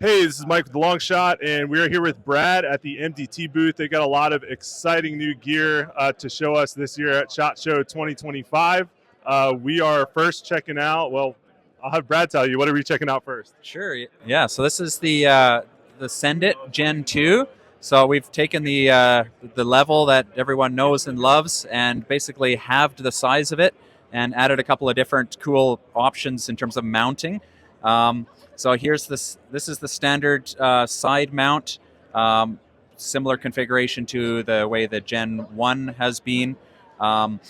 Hey, this is Mike with The Long Shot, and we're here with Brad at the MDT booth. They got a lot of exciting new gear to show us this year at SHOT Show 2025. We are first checking out, well, I'll have Brad tell you, what are we checking out first? Sure. Yeah. So this is the Send It Gen 2. So we've taken the level that everyone knows and loves and basically halved the size of it and added a couple of different cool options in terms of mounting. So here's this. This is the standard side mount, similar configuration to the way the Gen 1 has been. Um,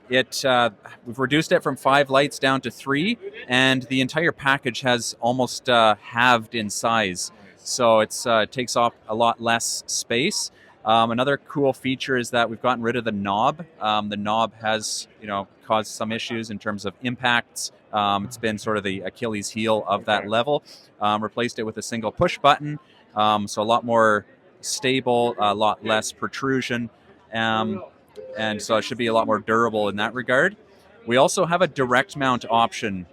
we've reduced it from 5 lights down to 3, and the entire package has almost halved in size. So it takes off a lot less space. Another cool feature is that we've gotten rid of the knob. The knob has, caused some issues in terms of impacts. It's been sort of the Achilles heel of that level. Replaced it with a single push button, so a lot more stable, a lot less protrusion. And so it should be a lot more durable in that regard. We also have a direct mount option.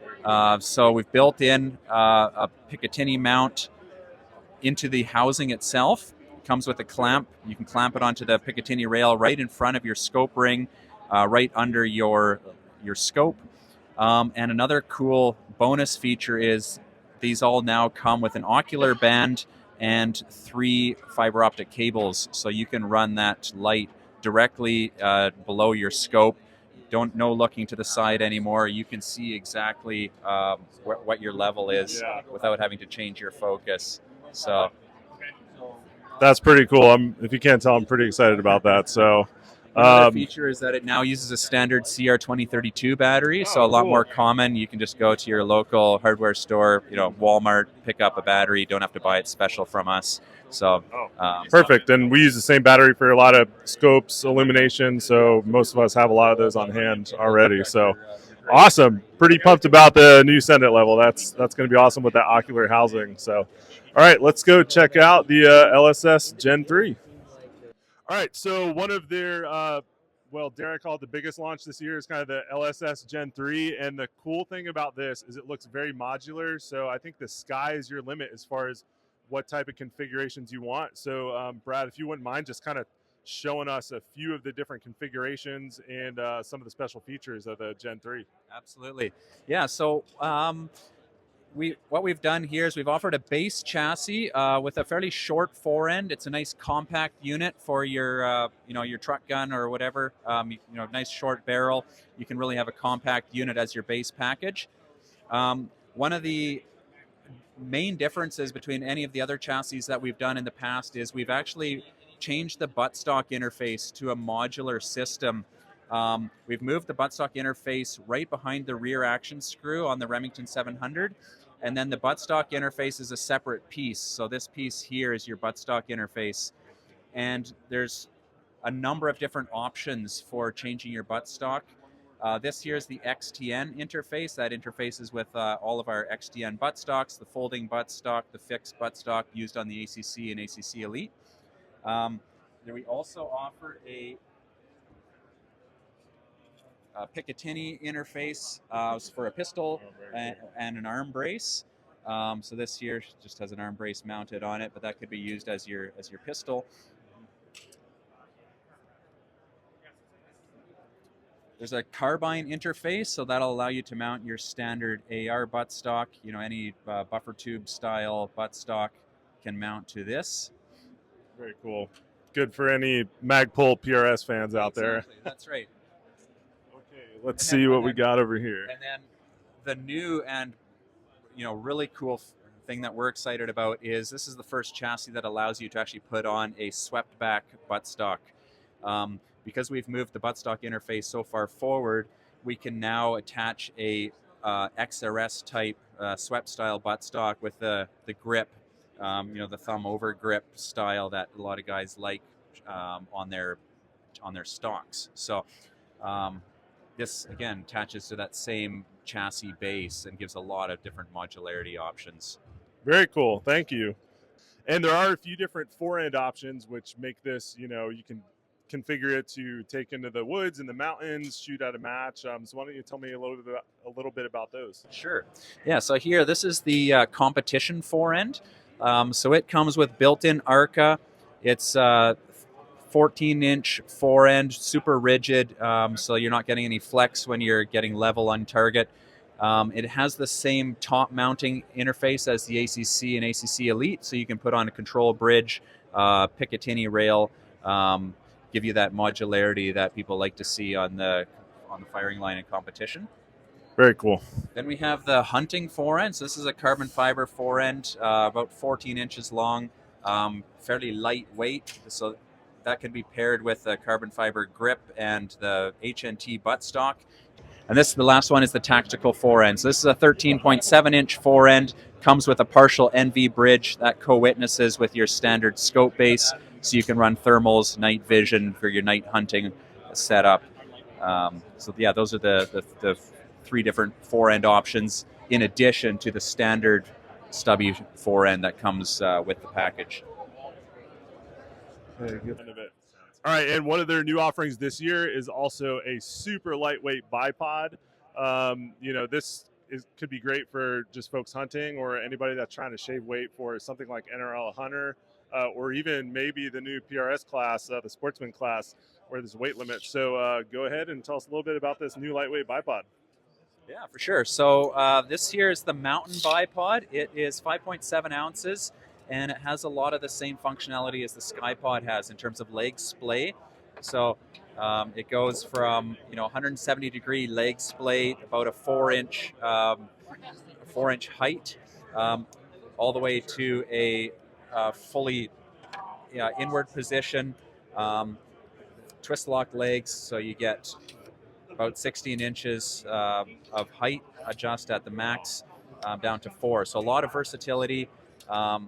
So we've built in a Picatinny mount into the housing itself. It comes with a clamp. You can clamp it onto the Picatinny rail right in front of your scope ring, right under your scope. And another cool bonus feature is these all now come with an ocular band and 3 fiber optic cables, so you can run that light directly below your scope. No looking to the side anymore. You can see exactly what your level is without having to change your focus. So That's pretty cool. If you can't tell, I'm pretty excited about that. So another feature is that it now uses a standard CR2032 battery, so a lot more common. You can just go to your local hardware store, Walmart, pick up a battery. Don't have to buy it special from us. So perfect. And we use the same battery for a lot of scopes, illumination, so most of us have a lot of those on hand already. So awesome. Pretty pumped about the new Send It level. That's going to be awesome with that ocular housing. So all right, let's go check out the LSS Gen 3. All right, so one of their, dare I call it the biggest launch this year is kind of the LSS Gen 3. And the cool thing about this is it looks very modular. So I think the sky is your limit as far as what type of configurations you want. So Brad, if you wouldn't mind just kind of showing us a few of the different configurations and some of the special features of the Gen 3. Absolutely. Yeah, so what we've done here is we've offered a base chassis with a fairly short forend. It's a nice compact unit for your your truck gun or whatever. Nice short barrel. You can really have a compact unit as your base package. One of the main differences between any of the other chassis that we've done in the past is we've actually changed the buttstock interface to a modular system. We've moved the buttstock interface right behind the rear action screw on the Remington 700, and then the buttstock interface is a separate piece. So this piece here is your buttstock interface, and there's a number of different options for changing your buttstock. This here is the XTN interface. That interfaces with all of our XTN buttstocks, the folding buttstock, the fixed buttstock used on the ACC and ACC Elite. We also offer a Picatinny interface for a pistol and an arm brace. So this here just has an arm brace mounted on it, but that could be used as your pistol. There's a carbine interface, so that'll allow you to mount your standard AR buttstock. Any buffer tube style buttstock can mount to this. Very cool. Good for any Magpul PRS fans out there. Exactly. That's right. Okay, let's see what we got over here. And then the new and really cool thing that we're excited about is this is the first chassis that allows you to actually put on a swept back buttstock. Because we've moved the buttstock interface so far forward, we can now attach a XRS type swept style buttstock with the grip, the thumb over grip style that a lot of guys like on their stocks. So this again attaches to that same chassis base and gives a lot of different modularity options. Very cool. Thank you. And there are a few different forend options which make this, you can configure it to take into the woods and the mountains, shoot at a match. So why don't you tell me a little bit about those? Sure. Yeah. So here, this is the competition forend. So it comes with built-in ARCA. It's 14-inch forend, super rigid, so you're not getting any flex when you're getting level on target. It has the same top mounting interface as the ACC and ACC Elite, so you can put on a control bridge, Picatinny rail, give you that modularity that people like to see on the firing line in competition. Very cool. Then we have the hunting forend. So this is a carbon fiber forend, about 14 inches long, fairly lightweight. So that can be paired with a carbon fiber grip and the HNT buttstock. And the last one is the tactical forend. So this is a 13.7-inch forend, comes with a partial NV bridge that co-witnesses with your standard scope base, so you can run thermals, night vision for your night hunting setup. So yeah, those are the 3 different forend options in addition to the standard stubby forend that comes with the package. All right, and one of their new offerings this year is also a super lightweight bipod. This could be great for just folks hunting or anybody that's trying to shave weight for something like NRL Hunter, or even maybe the new PRS class, the Sportsman class, where there's a weight limit. So go ahead and tell us a little bit about this new lightweight bipod. Yeah, for sure. So this here is the Mountain Bipod. It is 5.7 ounces, and it has a lot of the same functionality as the SkyPod has in terms of leg splay. So it goes from 170-degree leg splay, about a 4-inch height, all the way to a fully inward position, twist lock legs, so you get about 16 inches of height adjust at the max, down to 4. So a lot of versatility, all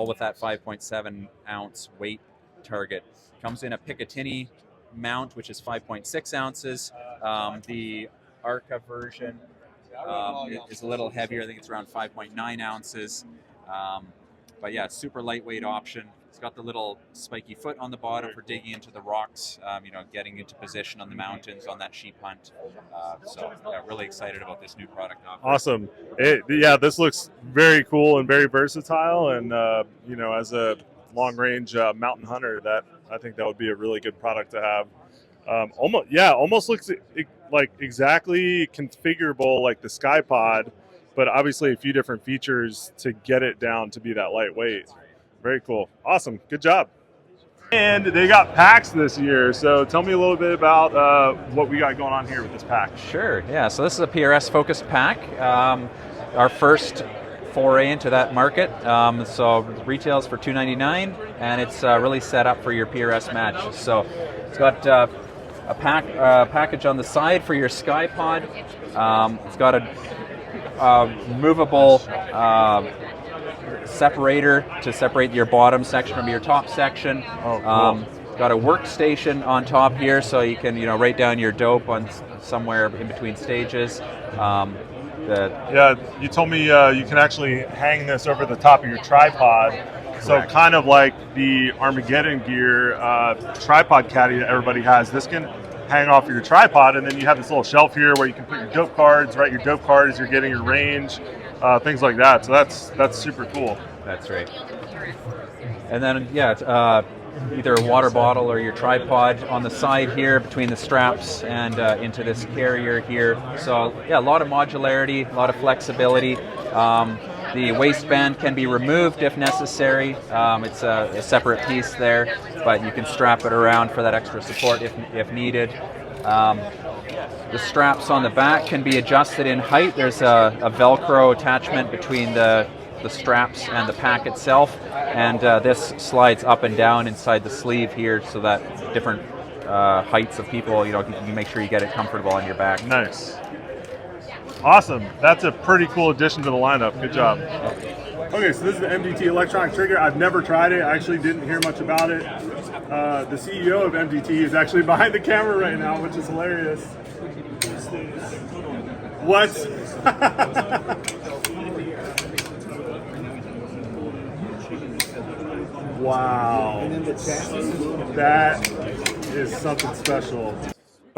with that 5.7 ounce weight target. Comes in a Picatinny mount, which is 5.6 ounces. The ARCA version is a little heavier. I think it's around 5.9 ounces. But yeah, super lightweight option. It's got the little spiky foot on the bottom for digging into the rocks, getting into position on the mountains on that sheep hunt. So yeah, really excited about this new product offering. Awesome. This looks very cool and very versatile. And, as a long-range mountain hunter, I think that would be a really good product to have. Almost looks like exactly configurable like the SkyPod, but obviously a few different features to get it down to be that lightweight. Very cool. Awesome. Good job. And they got packs this year, so tell me a little bit about what we got going on here with this pack. Sure, yeah. So this is a PRS focused pack, our first foray into that market. So retails for $2.99, and it's really set up for your PRS match. So it's got a package on the side for your SkyPod. It's got a movable separator to separate your bottom section from your top section. Oh, cool. Got a workstation on top here, so you can write down your dope on somewhere in between stages. You told me you can actually hang this over the top of your tripod. Correct. So kind of like the Armageddon gear tripod caddy that everybody has. This can hang off your tripod, and then you have this little shelf here where you can put your dope cards, write your dope card as you're getting your range, things like that. So that's super cool. That's right. And then either a water bottle or your tripod on the side here between the straps and into this carrier here. So yeah, a lot of modularity, a lot of flexibility. The waistband can be removed if necessary. It's a separate piece there, but you can strap it around for that extra support if needed. The straps on the back can be adjusted in height. There's a Velcro attachment between the straps and the pack itself, and this slides up and down inside the sleeve here, so that different heights of people, you can make sure you get it comfortable on your back. Nice. Awesome. That's a pretty cool addition to the lineup. Good job. Okay, so this is the MDT electronic trigger. I've never tried it. I actually didn't hear much about it. The CEO of MDT is actually behind the camera right now, which is hilarious. What? Wow. That is something special.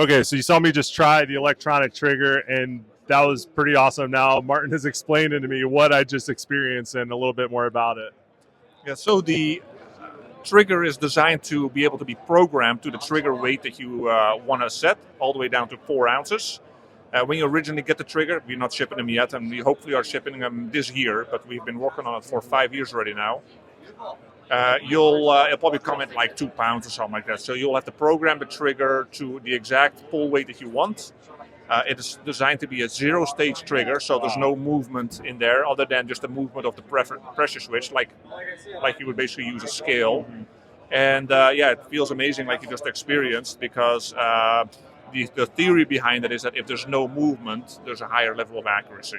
Okay, so you saw me just try the electronic trigger, and that was pretty awesome. Now Martin has explained to me what I just experienced and a little bit more about it. Yeah, so the trigger is designed to be able to be programmed to the trigger weight that you want to set, all the way down to 4 ounces. When you originally get the trigger, we're not shipping them yet, and we hopefully are shipping them this year, but we've been working on it for 5 years already now. It'll probably come at like 2 pounds or something like that. So you'll have to program the trigger to the exact pull weight that you want. It is designed to be a 0-stage trigger, so there's no movement in there other than just the movement of the pressure switch, like you would basically use a scale. And it feels amazing, like you just experienced, because the theory behind it is that if there's no movement, there's a higher level of accuracy.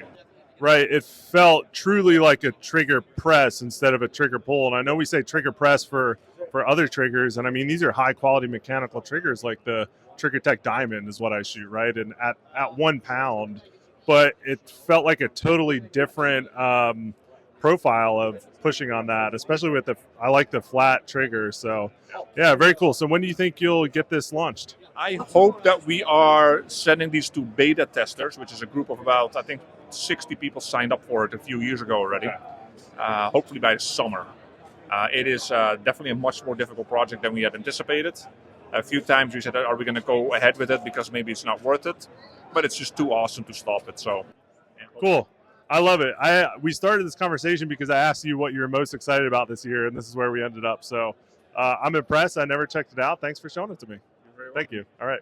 Right. It felt truly like a trigger press instead of a trigger pull. And I know we say trigger press for other triggers. And I mean, these are high quality mechanical triggers, like the Trigger Tech Diamond is what I shoot, right? And at 1 pound, but it felt like a totally different profile of pushing on that, especially with I like the flat trigger. So yeah, very cool. So when do you think you'll get this launched? I hope that we are sending these to beta testers, which is a group of about, I think, 60 people signed up for it a few years ago already. Hopefully by the summer. It is definitely a much more difficult project than we had anticipated. A few times we said, are we going to go ahead with it because maybe it's not worth it? But it's just too awesome to stop it. So cool. I love it. We started this conversation because I asked you what you were most excited about this year, and this is where we ended up. So I'm impressed. I never checked it out. Thanks for showing it to me. Thank you. All right.